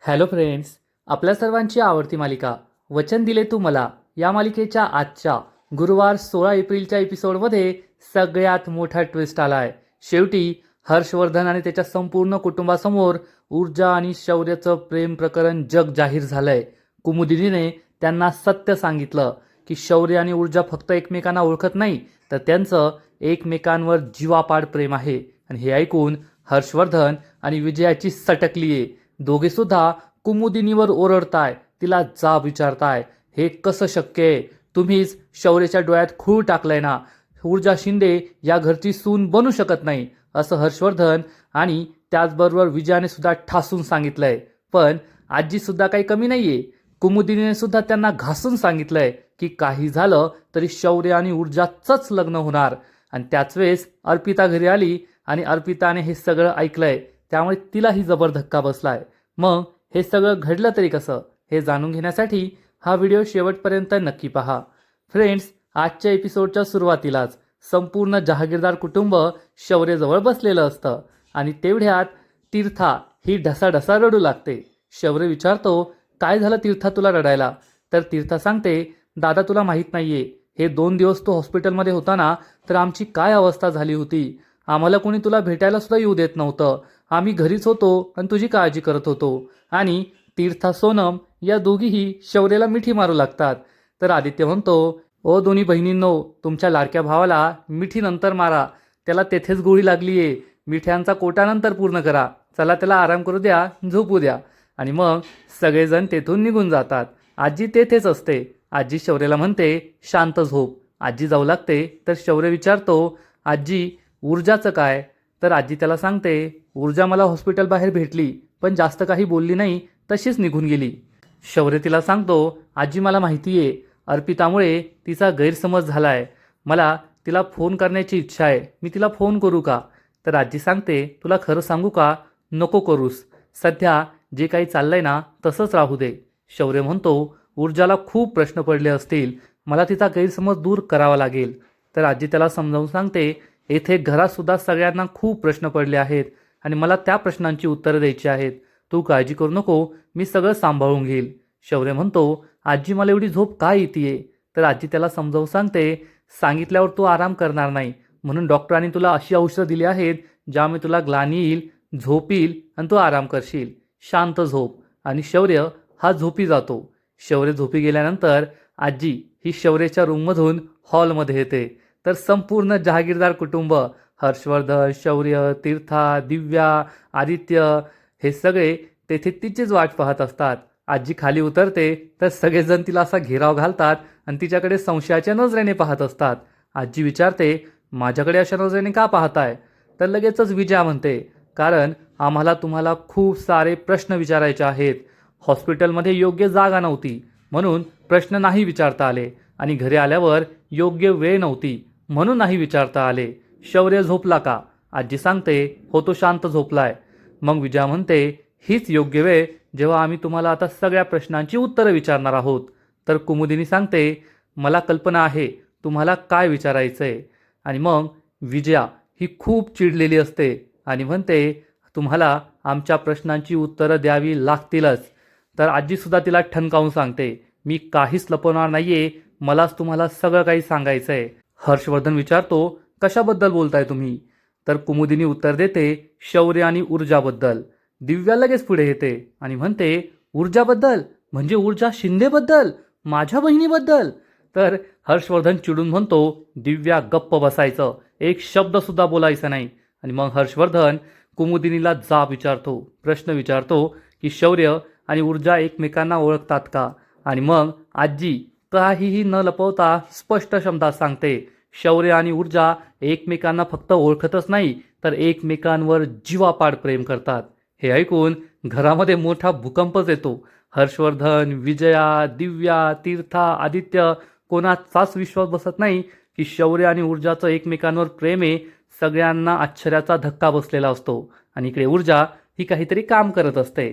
Hello friends, आपल्या सर्वांची आवडती मालिका वचन दिले तू मला या मालिकेच्या आजच्या गुरुवार 16 एप्रिलच्या एपिसोडमध्ये सगळ्यात मोठा ट्विस्ट आलाय। शेवटी हर्षवर्धन आणि त्याच्या संपूर्ण कुटुंबासमोर ऊर्जा आणि शौर्याचं प्रेम प्रकरण जग जाहीर झालंय। कुमुदिनीने त्यांना सत्य सांगितलं की शौर्य आणि ऊर्जा फक्त एकमेकांना ओळखत नाही, तर त्यांचं एकमेकांवर जीवापाड प्रेम आहे। आणि हे ऐकून हर्षवर्धन आणि विजयाची सटकलीये। दोघे सुद्धा कुमुदिनीवर ओरडताय, तिला जाब विचारताय, हे कसं शक्य आहे? तुम्हीच शौर्याच्या डोळ्यात खूळ टाकलाय ना, ऊर्जा शिंदे या घरची सून बनू शकत नाही, असं हर्षवर्धन आणि त्याचबरोबर विजयाने सुद्धा ठासून सांगितलंय। पण आजी सुद्धा काही कमी नाहीये, कुमुदिनीने सुद्धा त्यांना घासून सांगितलंय की काही झालं तरी शौर्य आणि ऊर्जाचंच लग्न होणार। आणि त्याच वेळेस अर्पिता घरी आली आणि अर्पिताने हे सगळं ऐकलंय, त्यामुळे तिलाही जबर धक्का बसलाय। मग हे सगळं घडलं तरी कसं, हे जाणून घेण्यासाठी हा व्हिडिओ शेवटपर्यंत नक्की पहा। फ्रेंड्स, आजच्या एपिसोडच्या सुरुवातीलाच संपूर्ण जहागीरदार कुटुंब शौर्यजवळ बसलेलं असतं आणि तेवढ्यात तीर्था ही ढसाढसा रडू लागते। शौर्य विचारतो, काय झालं तीर्था तुला रडायला? तर तीर्था सांगते, दादा तुला माहीत नाहीये, हे 2 दिवस तू हॉस्पिटलमध्ये होता ना, तर आमची काय अवस्था झाली होती। आम्हाला कोणी तुला भेटायला सुद्धा येऊ देत नव्हतं, आम्ही घरीच होतो आणि तुझी काळजी करत होतो। आणि तीर्था सोनम या दोघीही शौर्याला मिठी मारू लागतात। तर आदित्य म्हणतो, ओ दोन्ही बहिणींनो, तुमच्या लाडक्या भावाला मिठी नंतर मारा, त्याला तेथेच गोळी लागलीये, मिठ्यांचा कोटा नंतर पूर्ण करा, चला त्याला आराम करू द्या, झोपू द्या। आणि मग सगळेजण तेथून निघून जातात। आजी तेथेच असते। आजी शौर्याला म्हणते, शांत झोप। आजी जाऊ लागते तर शौर्य विचारतो, आजी ऊर्जाचं काय? तर आजी त्याला सांगते, ऊर्जा मला हॉस्पिटल बाहेर भेटली, पण जास्त काही बोलली नाही, तशीच निघून गेली। शौर्य तिला सांगतो, आजी मला माहितीये, अर्पितामुळे तिचा गैरसमज झालाय, मला तिला फोन करण्याची इच्छा आहे, मी तिला फोन करू का? तर आजी सांगते, तुला खरं सांगू का, नको करूस, सध्या जे काही चाललंय ना तसंच राहू दे। शौर्य म्हणतो, ऊर्जाला खूप प्रश्न पडले असतील, मला तिचा गैरसमज दूर करावा लागेल। तर आजी त्याला समजावून सांगते, येथे घरात सुद्धा सगळ्यांना खूप प्रश्न पडले आहेत आणि मला त्या प्रश्नांची उत्तरं द्यायची आहेत, तू काळजी करू नको, मी सगळं सांभाळून घेईल। शौर्य म्हणतो, आजी मला एवढी झोप का येतेय? तर आजी त्याला समजावून सांगते, सांगितल्यावर तू आराम करणार नाही, म्हणून डॉक्टरांनी तुला अशी औषधं दिली आहेत ज्यामुळे तुला ग्लानी येईल, झोप येईल आणि तू आराम करशील, शांत झोप। आणि शौर्य हा झोपी जातो। शौर्य झोपी गेल्यानंतर आजी ही शौर्याच्या रूममधून हॉलमध्ये येते। तर संपूर्ण जहागीरदार कुटुंब, हर्षवर्धन, शौर्य, तीर्था, दिव्या, आदित्य हे सगळे तेथे तिचीच वाट पाहत असतात। आजी खाली उतरते तर सगळेजण तिला असा घेराव घालतात आणि तिच्याकडे संशयाच्या नजरेने पाहत असतात। आजी विचारते, माझ्याकडे अशा नजरेने का पाहताय? तर लगेचच विजया म्हणते, कारण आम्हाला तुम्हाला खूप सारे प्रश्न विचारायचे आहेत, हॉस्पिटलमध्ये योग्य जागा नव्हती म्हणून प्रश्न नाही विचारता आले, आणि घरी आल्यावर योग्य वेळ नव्हती म्हणून नाही विचारता आले। शौर्य झोपला का? आजी सांगते, हो तो शांत झोपलाय। मग विजया म्हणते, हीच योग्य वेळ जेव्हा आम्ही तुम्हाला आता सगळ्या प्रश्नांची उत्तरं विचारणार आहोत। तर कुमुदिनी सांगते, मला कल्पना आहे तुम्हाला काय विचारायचंय। आणि मग विजया ही खूप चिडलेली असते आणि म्हणते, तुम्हाला आमच्या प्रश्नांची उत्तरं द्यावी लागतीलच। तर आजी सुद्धा तिला ठणकावून सांगते, मी काहीच लपवणार नाहीये, मलाच तुम्हाला सगळं काही सांगायचंय। हर्षवर्धन विचारतो, कशाबद्दल बोलताय तुम्ही? तर कुमुदिनी उत्तर देते, शौर्य आणि ऊर्जाबद्दल। दिव्या लगेच पुढे येते आणि म्हणते, ऊर्जाबद्दल म्हणजे ऊर्जा शिंदेबद्दल, माझ्या बहिणीबद्दल? तर हर्षवर्धन चिडून म्हणतो, दिव्या गप्प बसायचं, एक शब्द सुद्धा बोलायचा नाही। आणि मग हर्षवर्धन कुमुदिनीला जाब विचारतो, प्रश्न विचारतो की शौर्य आणि ऊर्जा एकमेकांना ओळखतात का? आणि मग आजी काहीही न लपवता स्पष्ट शब्दात सांगते, शौर्य आणि ऊर्जा एकमेकांना फक्त ओळखतच नाही, तर एकमेकांवर जीवापाड प्रेम करतात। हे ऐकून घरामध्ये मोठा भूकंपच येतो। हर्षवर्धन, विजया, दिव्या, तीर्था, आदित्य कोणाचाच विश्वास बसत नाही की शौर्य आणि ऊर्जाचं एकमेकांवर प्रेम आहे। सगळ्यांना आश्चर्याचा धक्का बसलेला असतो। आणि इकडे ऊर्जा ही काहीतरी काम करत असते।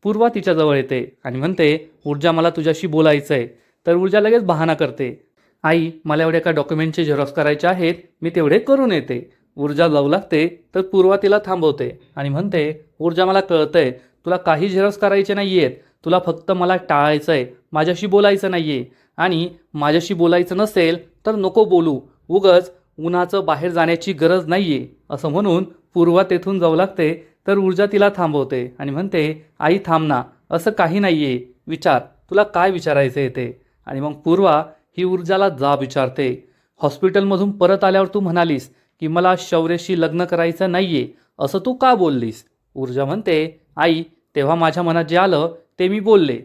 पूर्वा तिच्या जवळ येते आणि म्हणते, ऊर्जा मला तुझ्याशी बोलायचंय। तर ऊर्जा लगेच बहाणा करते, आई मला एवढ्या का डॉक्युमेंटचे झेरॉक्स करायचे आहेत, मी तेवढे करून येते। ऊर्जा जाऊ लागते तर पूर्वा तिला थांबवते आणि म्हणते, ऊर्जा मला कळतंय तुला काही झेरॉक्स करायचे नाही आहेत, तुला फक्त मला टाळायचं आहे, माझ्याशी बोलायचं नाही आहे. आणि माझ्याशी बोलायचं नसेल तर नको बोलू, उगच उन्हाचं बाहेर जाण्याची गरज नाही आहे असं म्हणून पूर्वा तेथून जाऊ लागते. तर ऊर्जा तिला थांबवते आणि म्हणते, आई थांब ना, असं काही नाही आहे, विचार, तुला काय विचारायचं आहे ते. आणि मग पूर्वा ही ऊर्जाला जाब विचारते, हॉस्पिटलमधून परत आल्यावर तू म्हणालीस की मला शौर्यशी लग्न करायचं नाही आहे, असं तू का बोललीस. ऊर्जा म्हणते, आई तेव्हा माझ्या मनात जे आलं ते मी बोलले.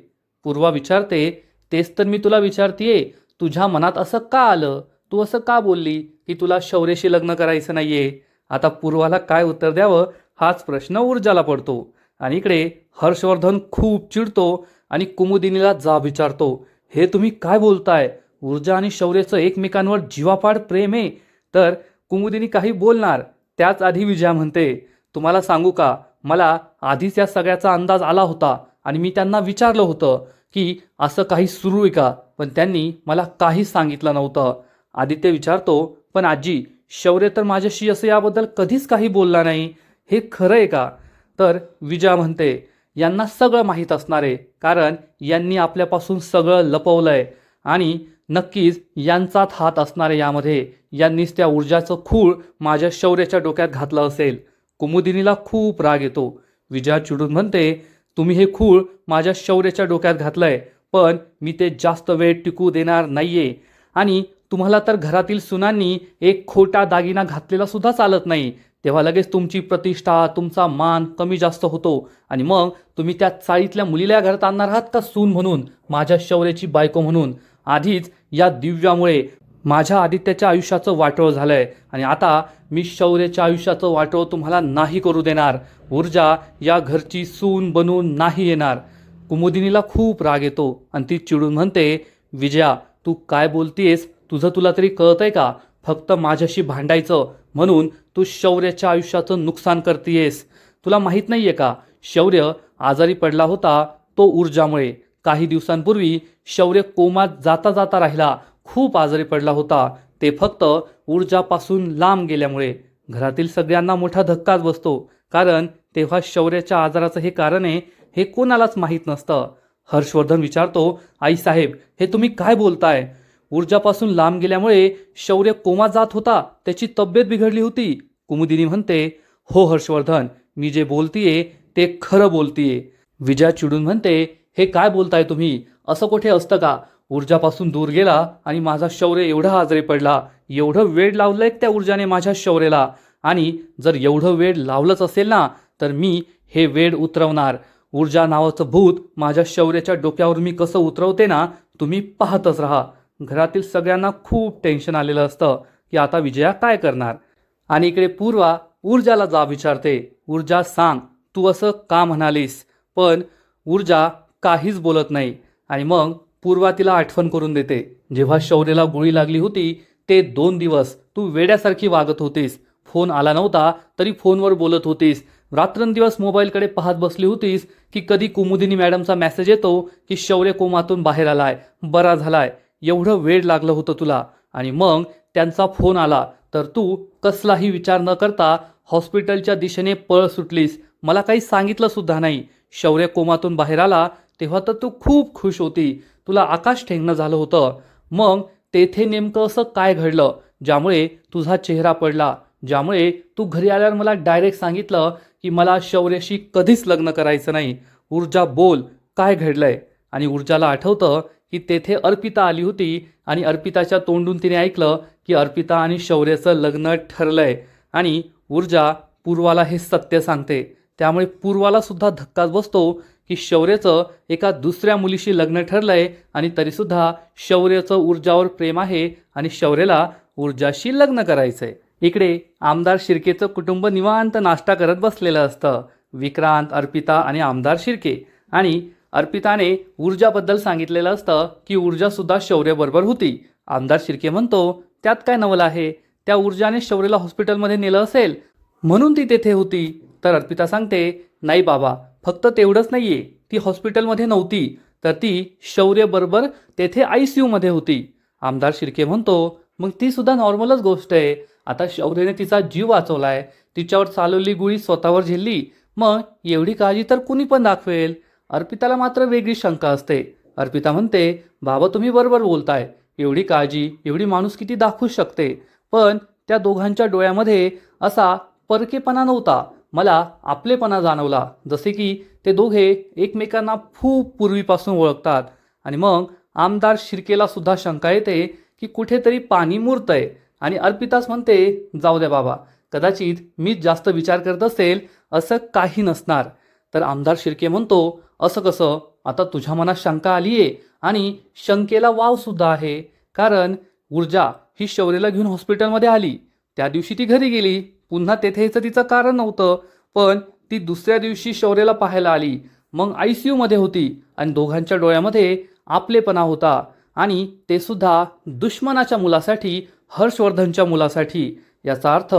पूर्वा विचारते, तेच तर मी तुला विचारतीये, तुझ्या मनात असं का आलं, तू असं का बोलली की तुला शौर्यशी लग्न करायचं नाही आहे. आता पूर्वाला काय उत्तर द्यावं हाच प्रश्न ऊर्जाला पडतो. आणि इकडे हर्षवर्धन खूप चिडतो आणि कुमुदिनीला जाब विचारतो, हे तुम्ही काय बोलताय, ऊर्जा आणि शौर्याचं एकमेकांवर जीवापाड प्रेम आहे. तर कुमुदिनी काही बोलणार त्याच आधी विजया म्हणते, तुम्हाला सांगू का, मला आधीच या सगळ्याचा अंदाज आला होता आणि मी त्यांना विचारलं होतं की असं काही सुरू आहे का, पण त्यांनी मला काहीच सांगितलं नव्हतं. आदित्य विचारतो, पण आजी शौर्य तर माझ्याशी असं याबद्दल कधीच काही बोलला नाही, हे खरं आहे का. तर विजया म्हणते, यांना सगळं माहीत असणार आहे, कारण यांनी आपल्यापासून सगळं लपवलंय आणि नक्कीच यांचाच हात असणार आहे यामध्ये, यांनीच त्या ऊर्जाचं खूळ माझ्या शौर्याच्या डोक्यात घातलं असेल. कुमुदिनीला खूप राग येतो. विजया चिडून म्हणते, तुम्ही हे खूळ माझ्या शौर्याच्या डोक्यात घातलंय, पण मी ते जास्त वेळ टिकू देणार नाहीये. आणि तुम्हाला तर घरातील सुनांनी एक खोटा दागिना घातलेला सुद्धा चालत नाही, तेव्हा लगेच तुमची प्रतिष्ठा, तुमचा मान कमी जास्त होतो आणि मग तुम्ही त्या चाळीतल्या मुलीला घरात आणणार आहात का सून म्हणून, माझ्या शौर्याची बायको म्हणून. आधीच या दिव्यामुळे माझ्या आदित्याच्या आयुष्याचं वाटोळ झालंय आणि आता मी शौर्याच्या आयुष्याचं वाटोळ तुम्हाला नाही करू देणार. ऊर्जा या घरची सून बनून नाही येणार. कुमुदिनीला खूप राग येतो आणि ती चिडून म्हणते, विजया तू काय बोलतीयस, तुला तरी कळतंय का, फक्त माझ्याशी भांडायचं म्हणून तू शौर्याच्या आयुष्याचं नुकसान करतेयस. तुला माहीत नाहीये का, शौर्य आजारी पडला होता तो ऊर्जामुळे. काही दिवसांपूर्वी शौर्य कोमात जाता जाता राहिला, खूप आजारी पडला होता, ते फक्त ऊर्जापासून लांब गेल्यामुळे. घरातील सगळ्यांना मोठा धक्काच बसतो, कारण तेव्हा शौर्याच्या आजाराचं हे कारण आहे हे कोणालाच माहीत नसतं. हर्षवर्धन विचारतो, आईसाहेब हे तुम्ही काय बोलताय, ऊर्जापासून लांब गेल्यामुळे शौर्य कोमात जात होता, त्याची तब्येत बिघडली होती. कुमुदिनी म्हणते, हो हर्षवर्धन, मी जे बोलतीये ते खरं बोलतीये. विजया चिडून म्हणते, हे काय बोलताय तुम्ही, असं कुठे असतं का, ऊर्जापासून दूर गेला आणि माझा शौर्य एवढा आजारी पडला, एवढं वेळ लावलंय त्या ऊर्जाने माझ्या शौर्याला, आणि जर एवढं वेळ लावलंच असेल ना तर मी हे वेळ उतरवणार. ऊर्जा नावाचं भूत माझ्या शौर्याच्या डोक्यावर मी कसं उतरवते ना, तुम्ही पाहतच राहा. घरातील सगळ्यांना खूप टेन्शन आलेलं असतं की आता विजया काय करणार. आणि इकडे पूर्वा ऊर्जाला जाब विचारते, ऊर्जा सांग तू असं का म्हणालीस. पण ऊर्जा काहीच बोलत नाही. आणि मग पूर्वा तिला आठवण करून देते, जेव्हा शौर्याला गोळी लागली होती ते 2 दिवस तू वेड्यासारखी वागत होतीस, फोन आला नव्हता तरी फोनवर बोलत होतीस, रात्रंदिवस मोबाईलकडे पाहत बसली होतीस की कधी कुमुदिनी मॅडमचा मेसेज येतो की शौर्य कोमातून बाहेर आलाय, बरा झालाय. एवढं वेळ लागलं होतं तुला, आणि मग त्यांचा फोन आला तर तू कसलाही विचार न करता हॉस्पिटलच्या दिशेने पळ सुटलीस, मला काही सांगितलं सुद्धा नाही. शौर्य कोमातून बाहेर आला तेव्हा तर तू खूप खुश होती, तुला आकाश ठेंगणं झालं होतं. मग तेथे नेमकं असं काय घडलं ज्यामुळे तुझा चेहरा पडला, ज्यामुळे तू घरी आल्यावर मला डायरेक्ट सांगितलं की मला शौर्याशी कधीच लग्न करायचं नाही. ऊर्जा बोल, काय घडलंय. आणि ऊर्जाला आठवतं की तेथे अर्पिता आली होती आणि अर्पिताच्या तोंडून तिने ऐकलं की अर्पिता आणि शौर्याचं लग्न ठरलंय. आणि ऊर्जा पूर्वाला हे सत्य सांगते, त्यामुळे पूर्वाला सुद्धा धक्काच बसतो की शौर्याचं एका दुसऱ्या मुलीशी लग्न ठरलंय आणि तरीसुद्धा शौर्याचं ऊर्जावर प्रेम आहे आणि शौर्याला ऊर्जाशी लग्न करायचंय. इकडे आमदार शिर्केचं कुटुंब निवांत नाश्ता करत बसलेलं असतं. विक्रांत, अर्पिता आणि आमदार शिर्के. आणि अर्पिताने ऊर्जाबद्दल सांगितलेलं असतं की ऊर्जासुद्धा शौर्याबरोबर होती. आमदार शिर्के म्हणतो, त्यात काय नवल आहे, त्या ऊर्जाने शौर्याला हॉस्पिटलमध्ये नेलं असेल म्हणून ती तेथे होती. तर अर्पिता सांगते, नाही बाबा, फक्त तेवढंच नाहीये, ती हॉस्पिटलमध्ये नव्हती, तर ती शौर्यबरोबर तेथे ICUमध्ये होती. आमदार शिर्के म्हणतो, मग ती सुद्धा नॉर्मलच गोष्ट आहे. आता शौर्यने तिचा जीव वाचवलाय, तिच्यावर चालवली गोळी स्वतःवर झेलली, मग एवढी काळजी तर कुणी पण दाखवेल. अर्पिताला मात्र वेगळी शंका असते. अर्पिता म्हणते, बाबा तुम्ही बरोबर बोलताय. एवढी काळजी, एवढी माणूस किती दाखवू शकते. पण त्या दोघांच्या डोळ्यामध्ये असा परकेपणा नव्हता. मला आपलेपणा जाणवला. जसे की ते दोघे एकमेकांना खूप पूर्वीपासून ओळखतात. आणि मग आमदार शिर्केला सुद्धा शंका येते की कुठेतरी पाणी मुरतंय. आणि अर्पिताच म्हणते, जाऊ द्या बाबा, कदाचित मीच जास्त विचार करत असेल, असं काही नसणार. तर आमदार शिर्के म्हणतो, असं कसं? आता तुझ्या मनात शंका आली आहे आणि शंकेला वाव सुद्धा आहे. कारण ऊर्जा ही शौर्यला घेऊन हॉस्पिटलमध्ये आली. त्या दिवशी ती घरी गेली. पुन्हा तेथे यायचं तिचं कारण नव्हतं. पण ती दुसऱ्या दिवशी शौर्यला पाहायला आली. मग ICU मध्ये होती आणि दोघांच्या डोळ्यामध्ये आपलेपणा होता. आणि ते सुद्धा दुश्मनाच्या मुलासाठी, हर्षवर्धनच्या मुलासाठी. याचा अर्थ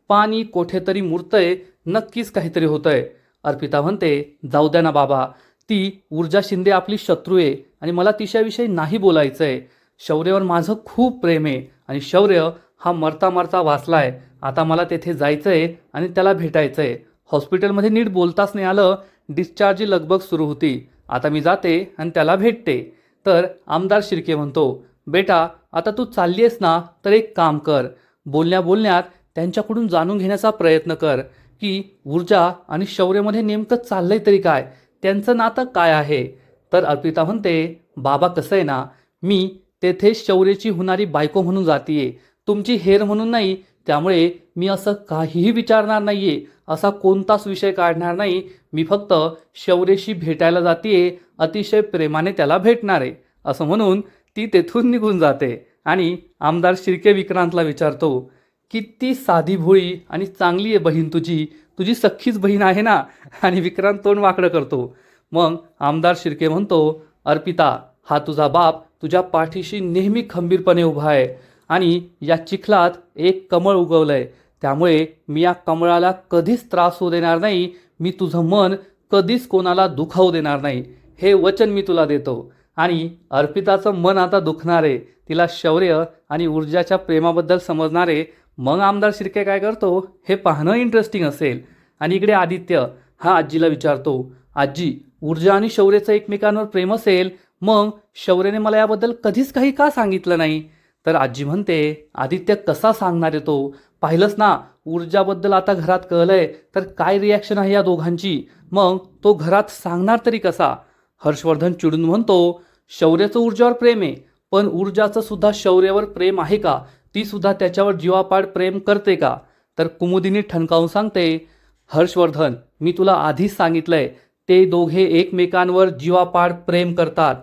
पाणी कोठेतरी मुरतंय, नक्कीच काहीतरी होतंय. अर्पिता म्हणते, जाऊ द्या ना बाबा, ती ऊर्जा शिंदे आपली शत्रू आहे आणि मला तिच्याविषयी नाही बोलायचंय. शौर्यावर माझं खूप प्रेम आहे आणि शौर्य हा मरता मरता वाचलाय. आता मला तेथे जायचंय आणि त्याला भेटायचंय. हॉस्पिटलमध्ये नीट बोलताच नाही आलं. डिस्चार्जची लगबग सुरू होती. आता मी जाते आणि त्याला भेटते. तर आमदार शिर्के म्हणतो, बेटा आता तू चालली आहेस ना, तर एक काम कर. बोलण्या बोलण्यात त्यांच्याकडून जाणून घेण्याचा प्रयत्न कर की ऊर्जा आणि शौर्यमध्ये नेमकं चाललंय तरी काय, त्यांचं नातं काय आहे. तर अर्पिता म्हणते, बाबा कसं आहे ना, मी तेथे शौर्याची होणारी बायको म्हणून जातीये, तुमची हेर म्हणून नाही. त्यामुळे मी असं काहीही विचारणार नाहीये, असा कोणताच विषय काढणार नाही. मी फक्त शौर्यशी भेटायला जातीये, अतिशय प्रेमाने त्याला भेटणार आहे, असं म्हणून ती तेथून निघून जाते. आणि आमदार शिर्के विक्रांतला विचारतो, किती साधी भोळी आणि चांगली आहे बहीण तुझी, तुझी सख्खीच बहीण आहे ना. आणि विक्रांत तोंड वाकडं करतो. मग आमदार शिर्के म्हणतो, अर्पिता हा तुझा बाप तुझ्या पाठीशी नेहमी खंबीरपणे उभा आहे आणि या चिखलात एक कमळ उगवलंय. त्यामुळे मी या कमळाला कधीच त्रास होऊ देणार नाही. मी तुझं मन कधीच कोणाला दुखावू देणार नाही, हे वचन मी तुला देतो. आणि अर्पिताचं मन आता दुखणार आहे. तिला शौर्य आणि ऊर्जाच्या प्रेमाबद्दल समजणार आहे. मग आमदार शिर्के काय करतो हे पाहणं इंटरेस्टिंग असेल. आणि इकडे आदित्य हा आजीला विचारतो, आजी ऊर्जा आणि शौर्याचं एकमेकांवर प्रेम असेल, मग शौर्याने मला याबद्दल कधीच काही का सांगितलं नाही. तर आजी म्हणते, आदित्य कसा सांगणार आहे तो, पाहिलंच ना ऊर्जाबद्दल आता घरात कळलंय तर काय रिॲक्शन आहे या दोघांची, मग तो घरात सांगणार तरी कसा. हर्षवर्धन चिडून म्हणतो, शौर्याचं ऊर्जावर प्रेम आहे, पण ऊर्जाचं सुद्धा शौर्यावर प्रेम आहे का, ती सुद्धा त्याच्यावर जीवापाड प्रेम करते का. तर कुमुदिनी ठणकावून सांगते, हर्षवर्धन मी तुला आधीच सांगितलंय, ते दोघे एकमेकांवर जीवापाड प्रेम करतात.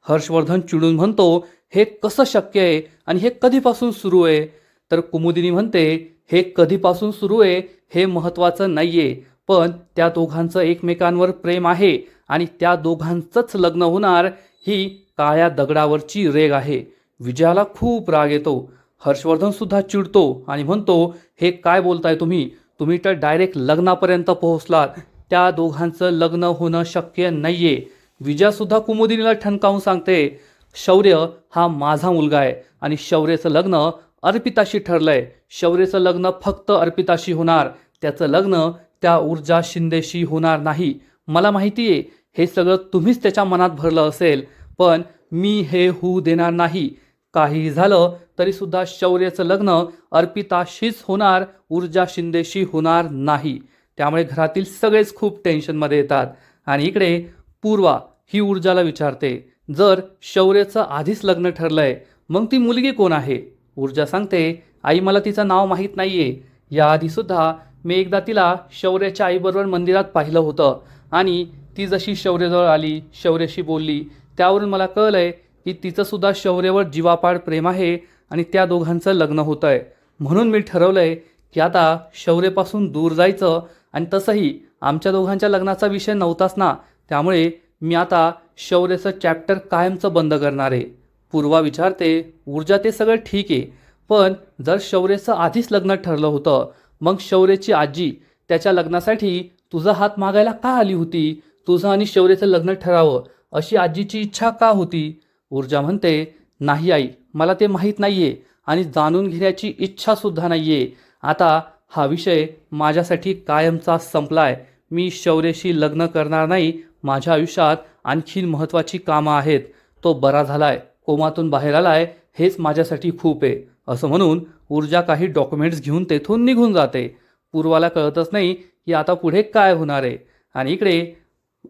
हर्षवर्धन चिडून म्हणतो, हे कसं शक्य आहे आणि हे कधीपासून सुरू आहे. तर कुमुदिनी म्हणते, हे कधीपासून सुरू आहे हे महत्त्वाचं नाहीये, पण त्या दोघांचं एकमेकांवर प्रेम आहे आणि त्या दोघांचंच लग्न होणार ही काळ्या दगडावरची रेग आहे. विजयाला खूप राग येतो. हर्षवर्धन सुद्धा चिडतो आणि म्हणतो, हे काय बोलताय तुम्ही, तुम्ही तर डायरेक्ट लग्नापर्यंत पोहोचलात. त्या दोघांचं लग्न होणं शक्य नाहीये. विजयासुद्धा कुमुदिनीला ठणकावून सांगते, शौर्य हा माझा मुलगा आहे आणि शौर्याचं लग्न अर्पिताशी ठरलंय. शौर्याचं लग्न फक्त अर्पिताशी होणार, त्याचं लग्न त्या ऊर्जा शिंदेशी होणार नाही. मला माहिती आहे हे सगळं तुम्हीच त्याच्या मनात भरलं असेल, पण मी हे होऊ देणार नाही. काही झालं तरी सुद्धा शौर्याचं लग्न अर्पिताशीच होणार, ऊर्जा शिंदेशी होणार नाही. त्यामुळे घरातील सगळेच खूप टेन्शनमध्ये येतात. आणि इकडे पूर्वा ही ऊर्जाला विचारते, जर शौर्याचं आधीच लग्न ठरलंय मग ती मुलगी कोण आहे. ऊर्जा सांगते, आई मला तिचं नाव माहीत नाहीये. याआधीसुद्धा मी एकदा तिला शौर्याच्या आईबरोबर मंदिरात पाहिलं होतं आणि ती जशी शौर्याजवळ आली, शौर्याशी बोलली, त्यावरून मला कळलंय की तिचंसुद्धा शौर्यावर जीवापाड प्रेम आहे आणि त्या दोघांचं लग्न होतं आहे. म्हणून मी ठरवलंय की आता शौर्यापासून दूर जायचं. आणि तसंही आमच्या दोघांच्या लग्नाचा विषय नव्हताच ना, त्यामुळे मी आता शौर्याचं चॅप्टर कायमचं बंद करणार आहे. पूर्वा विचारते, ऊर्जा ते सगळं ठीक आहे, पण जर शौर्याचं आधीच लग्न ठरलं होतं मग शौर्याची आजी त्याच्या लग्नासाठी तुझा हात मागायला का आली होती. तुझं आणि शौर्याचं लग्न ठरावं अशी आजीची इच्छा का होती. ऊर्जा म्हणते, नाही आई, मला ते माहीत नाहीये आणि जाणून घेण्याची इच्छासुद्धा नाहीये. आता हा विषय माझ्यासाठी कायमचा संपलाय. मी शौर्यशी लग्न करणार नाही. माझ्या आयुष्यात आणखीन महत्त्वाची कामं आहेत. तो बरा झालाय, कोमातून बाहेर आलाय, हेच माझ्यासाठी खूप आहे असं म्हणून ऊर्जा काही डॉक्युमेंट्स घेऊन तेथून निघून जाते. पूर्वाला कळतच नाही की आता पुढे काय होणार आहे. आणि इकडे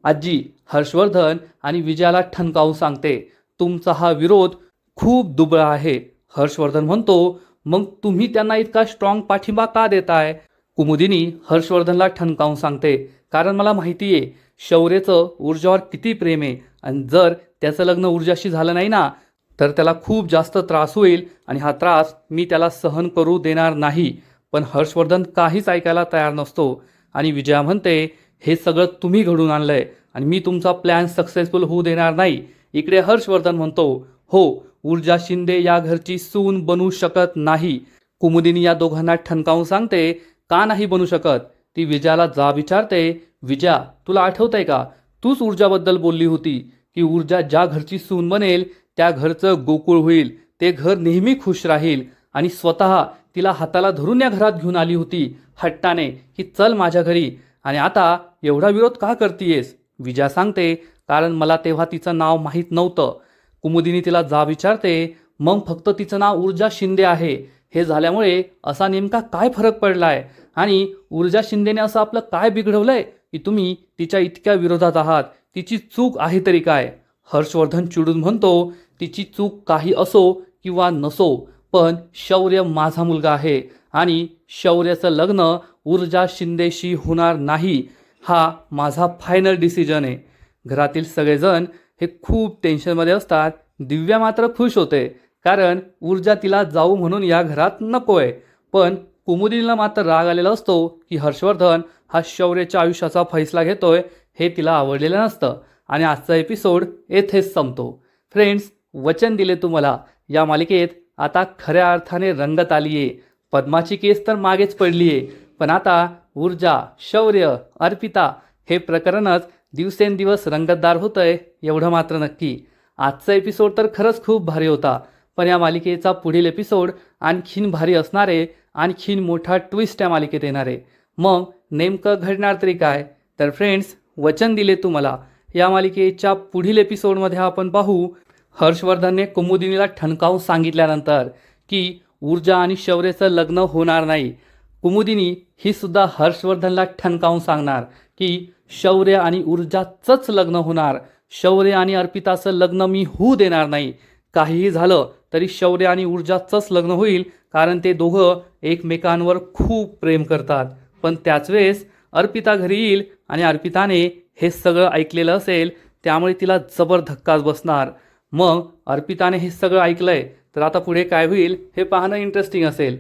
आजी हर्षवर्धन आणि विजयाला ठणकावून सांगते, तुमचा हा विरोध खूप दुबळा आहे. हर्षवर्धन म्हणतो, मग तुम्ही त्यांना इतका स्ट्रॉंग पाठिंबा का देताय? कुमुदिनी हर्षवर्धनला ठणकावून सांगते, कारण मला माहिती आहे शौर्यचं ऊर्जावर किती प्रेम आहे आणि जर त्याचं लग्न ऊर्जाशी झालं नाही ना तर त्याला खूप जास्त त्रास होईल आणि हा त्रास मी त्याला सहन करू देणार नाही. पण हर्षवर्धन काहीच ऐकायला तयार नसतो आणि विजया म्हणते, हे सगळं तुम्ही घडून आणलंय आणि मी तुमचा प्लॅन सक्सेसफुल होऊ देणार नाही. इकडे हर्षवर्धन म्हणतो, हो, ऊर्जा शिंदे या घरची सून बनू शकत नाही. कुमुदिनी या दोघांना ठणकावून सांगते, का नाही बनू शकत? ती विजयाला जाब विचारते, विजया तुला आठवतंय का, तूच ऊर्जाबद्दल बोलली होती की ऊर्जा ज्या घरची सून बनेल त्या घरचं गोकुळ होईल, ते घर नेहमी खुश राहील. आणि स्वतः तिला हाताला धरून या घरात घेऊन आली होती हट्टाने की चल माझ्या घरी. आणि आता एवढा विरोध का करतीयेस? विजया सांगते, कारण मला तेव्हा तिचं नाव माहीत नव्हतं. कुमुदिनी तिला जाब विचारते, मग फक्त तिचं नाव ऊर्जा शिंदे आहे, हे झाल्यामुळे असा नेमका काय फरक पडलाय? आणि ऊर्जा शिंदेने असं आपलं काय बिघडवलंय की तुम्ही तिच्या इतक्या विरोधात आहात? तिची चूक आहे तरी काय? हर्षवर्धन चिडून म्हणतो, तिची चूक काही असो किंवा नसो, पण शौर्य माझा मुलगा आहे आणि शौर्याचं लग्न ऊर्जा शिंदेशी होणार नाही. हा माझा फायनल डिसिजन आहे. घरातील सगळेजण हे खूप टेन्शनमध्ये असतात. दिव्या मात्र खुश होते कारण ऊर्जा तिला जाऊ म्हणून या घरात नकोय. पण कुमुदिनीला मात्र राग आलेला असतो की हर्षवर्धन हा शौर्याच्या आयुष्याचा फैसला घेतोय, हे तिला आवडलेलं नसतं. आणि आजचा एपिसोड येथेच संपतो. फ्रेंड्स, वचन दिले तुम्हाला या मालिकेत आता खऱ्या अर्थाने रंगत आली आहे. पद्माची केस तर मागेच पडली आहे, पण आता ऊर्जा, शौर्य, अर्पिता हे प्रकरणच दिवसेंदिवस रंगतदार होतंय एवढं मात्र नक्की. आजचा एपिसोड तर खरंच खूप भारी होता, पण या मालिकेचा पुढील एपिसोड आणखीन भारी असणार आहे. आणखीन मोठा ट्विस्ट या मालिकेत येणार आहे. मग नेमकं घडणार तरी काय? तर फ्रेंड्स, वचन दिले तुम्हाला या मालिकेच्या पुढील एपिसोडमध्ये आपण पाहू, हर्षवर्धनने कुमुदिनीला ठणकावून सांगितल्यानंतर की ऊर्जा आणि शौर्याचं लग्न होणार नाही, कुमुदिनी ही सुद्धा हर्षवर्धनला ठणकावून सांगणार की शौर्य आणि ऊर्जाचंच लग्न होणार. शौर्य आणि अर्पिताचं लग्न मी होऊ देणार नाही. काहीही झालं तरी शौर्य आणि ऊर्जाचंच लग्न होईल, कारण ते दोघं एकमेकांवर खूप प्रेम करतात. पण त्याच वेळेस अर्पिता घरी येईल आणि अर्पिताने हे सगळं ऐकलेलं असेल, त्यामुळे तिला जबर धक्काच बसणार. मग अर्पिताने हे सगळं ऐकलंय तर आता पुढे काय होईल हे पाहणं इंटरेस्टिंग असेल.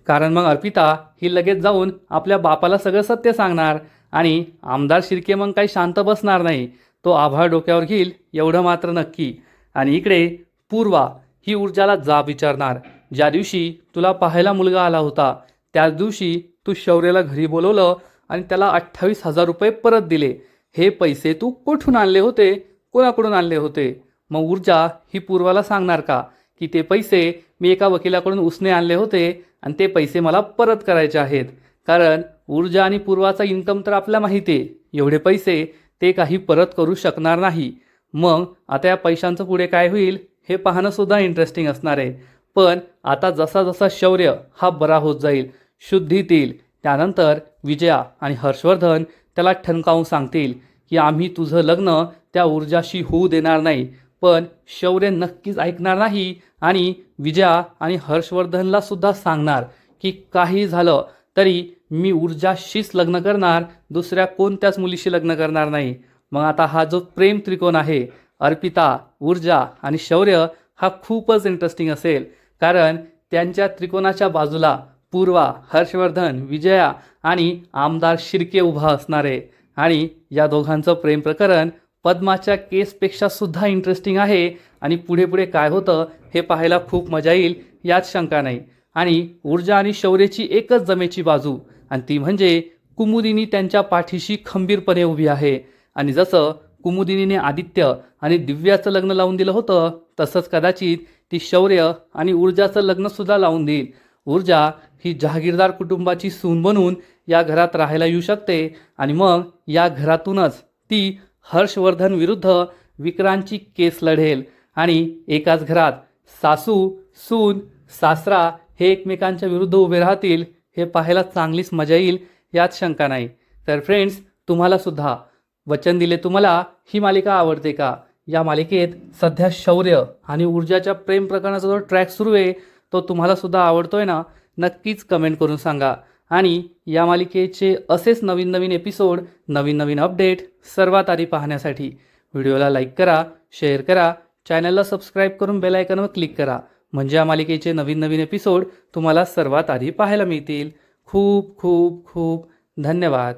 कारण मग अर्पिता ही लगेच जाऊन आपल्या बापाला सगळं सत्य सांगणार आणि आमदार शिर्के मग काही शांत बसणार नाही. तो आभाळ डोक्यावर घेईल एवढं मात्र नक्की. आणि इकडे पूर्वा ही ऊर्जाला जाब विचारणार, ज्या दिवशी तुला पाहायला मुलगा आला होता त्याच दिवशी तू शौर्याला घरी बोलवलं आणि त्याला 28,000 रुपये परत दिले. हे पैसे तू कुठून आणले होते? कोणाकडून आणले होते? मग ऊर्जा ही पूर्वाला सांगणार का की ते पैसे मी एका वकिलाकडून उसने आणले होते आणि ते पैसे मला परत करायचे आहेत? कारण ऊर्जा आणि पूर्वाचा इन्कम तर आपल्याला माहिती आहे, एवढे पैसे ते काही परत करू शकणार नाही. मग आता या पैशांचं पुढे काय होईल हे पाहणं सुद्धा इंटरेस्टिंग असणार आहे. पण आता जसा जसा शौर्य हा बरा होत जाईल, शुद्धीत येईल, त्यानंतर विजया आणि हर्षवर्धन त्याला ठणकावून सांगतील की आम्ही तुझं लग्न त्या ऊर्जाशी होऊ देणार नाही. पण शौर्य नक्कीच ऐकणार नाही आणि विजया आणि हर्षवर्धनला सुद्धा सांगणार की काही झालं तरी मी ऊर्जाशीच लग्न करणार, दुसऱ्या कोणत्याच मुलीशी लग्न करणार नाही. मग आता हा जो प्रेम त्रिकोण आहे, अर्पिता, ऊर्जा आणि शौर्य, हा खूपच इंटरेस्टिंग असेल. कारण त्यांच्या त्रिकोणाच्या बाजूला पूर्वा, हर्षवर्धन, विजया आणि आमदार शिर्के उभा असणार आहे. आणि या दोघांचं प्रेम प्रकरण पद्माच्या केसपेक्षा सुद्धा इंटरेस्टिंग आहे. आणि पुढे पुढे काय होतं हे पाहायला खूप मजा येईल, यात शंका नाही. आणि ऊर्जा आणि शौर्याची एकच जमेची बाजू, आणि ती म्हणजे कुमुदिनी त्यांच्या पाठीशी खंबीरपणे उभी आहे. आणि जसं कुमुदिनीने आदित्य आणि दिव्याचं लग्न लावून दिलं होतं, तसंच कदाचित ती शौर्य आणि ऊर्जाचं लग्नसुद्धा लावून देईल. ऊर्जा ही जहागीरदार कुटुंबाची सून बनून या घरात राहायला येऊ शकते आणि मग या घरातूनच ती हर्षवर्धन विरुद्ध विक्रांतची केस लढेल आणि एकाच घरात सासू सून सासरा हे एकमेकांच्या विरुद्ध उभे राहतील. हे पाहायला चांगलीच मजा येईल, यात शंका नाही. तर फ्रेंड्स, तुम्हाला सुद्धा वचन दिले तुम्हाला ही मालिका आवडते का? या मालिकेत सध्या शौर्य आणि ऊर्जाच्या प्रेम प्रकरणाचा जो ट्रॅक सुरू आहे तो तुम्हाला सुद्धा आवडतोय ना? नक्कीच कमेंट करून सांगा. आणि या मालिकेचे असेच नवीन नवीन एपिसोड, नवीन नवीन अपडेट सर्वात आधी पाहण्यासाठी व्हिडिओला लाईक करा, शेअर करा, चॅनलला सबस्क्राईब करून बेल आयकॉनवर क्लिक करा. म्हणजे या मालिकेचे नवीन नवीन एपिसोड तुम्हाला सर्वात आधी पाहायला मिळतील. खूप खूप खूप धन्यवाद.